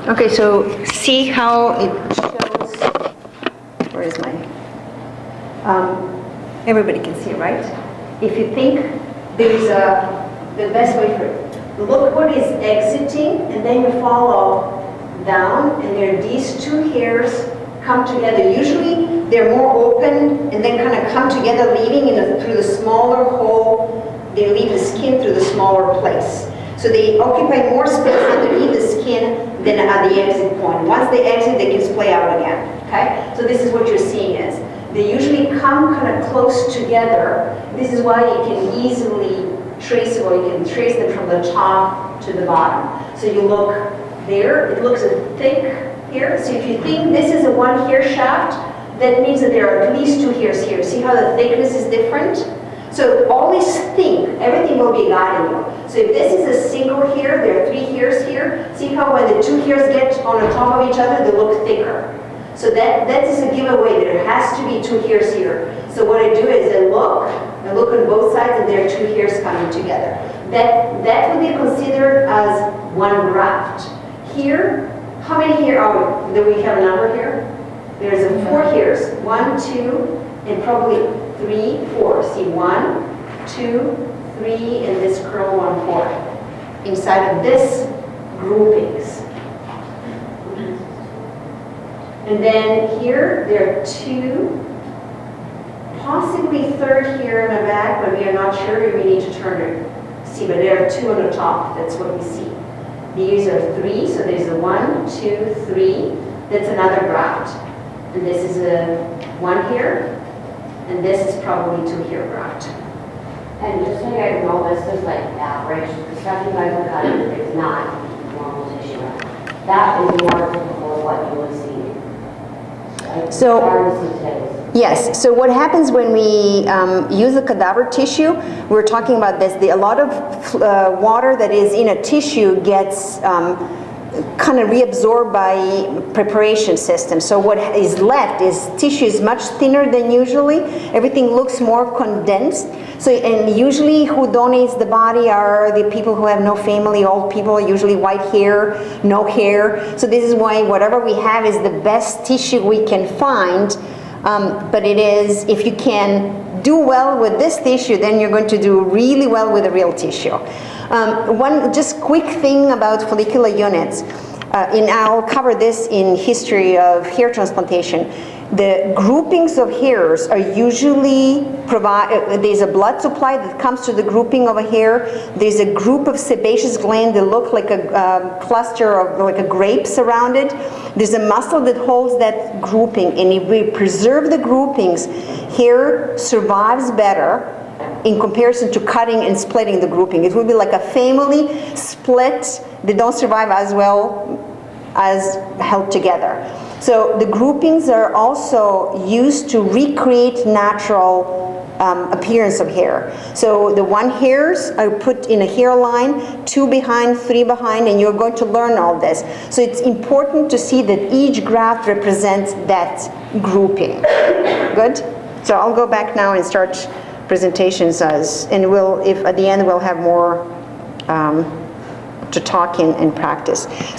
Okay, so see how it shows, where is my, everybody can see, right? If you think there's the best way for it, look what is exiting, and then you follow down, and there are these two hairs come together. Usually they're more open and then kind of come together, leading through the smaller hole. They leave the skin through the smaller place. So they occupy more space underneath the skin than at the exit point. Once they exit, they can splay out again. Okay? So this is what you're seeing is they usually come kind of close together. This is why you can easily traceable. You can trace them from the top to the bottom. So you look there, it looks thick here. So if you think this is a one hair shaft, that means that there are at least two hairs here. See how the thickness is different? So always think, everything will be guiding you. So if this is a single hair, there are three hairs here. See how when the two hairs get on the top of each other, they look thicker. So that is a giveaway. There has to be two hairs here. So what I do is I look on both sides, and there are two hairs coming together. That would be considered as one graft. Here, how many here are we? Do we have a number here? There's four hairs. 1, 2, and probably 3, 4. See, 1, 2, 3, and this curl 1, 4. Inside of this groupings. And then here, there are 2, possibly 3rd here in the back, but we are not sure. We need to turn it. See, but there are 2 on the top. That's what we see. These are 3, so there's a 1, 2, 3. That's another graft. And this is a 1 here, and this is probably 2 here graft. And just so you guys know, this is like average. The stuff you guys look at is not normal tissue. That is more typical of what you would see. So, yes, so what happens when we use the cadaver tissue, we're talking about this, a lot of water that is in a tissue gets kind of reabsorbed by preparation system. So what is left is tissue is much thinner than usually. Everything looks more condensed. So, and usually who donates the body are the people who have no family, old people, usually white hair, no hair. So this is why whatever we have is the best tissue we can find. But it is, if you can do well with this tissue, then you're going to do really well with the real tissue. One just quick thing about follicular units, and I'll cover this in history of hair transplantation. The groupings of hairs are usually there's a blood supply that comes to the grouping of a hair. There's a group of sebaceous glands that look like a cluster of like a grapes around it. There's a muscle that holds that grouping, and if we preserve the groupings, hair survives better in comparison to cutting and splitting the grouping. It would be like a family split. They don't survive as well as held together. So the groupings are also used to recreate natural appearance of hair. So the 1 hairs are put in a hairline, 2 behind, 3 behind, and you're going to learn all this. So it's important to see that each graft represents that grouping. Good? So I'll go back now and start presentations and if at the end we'll have more to talk in practice. So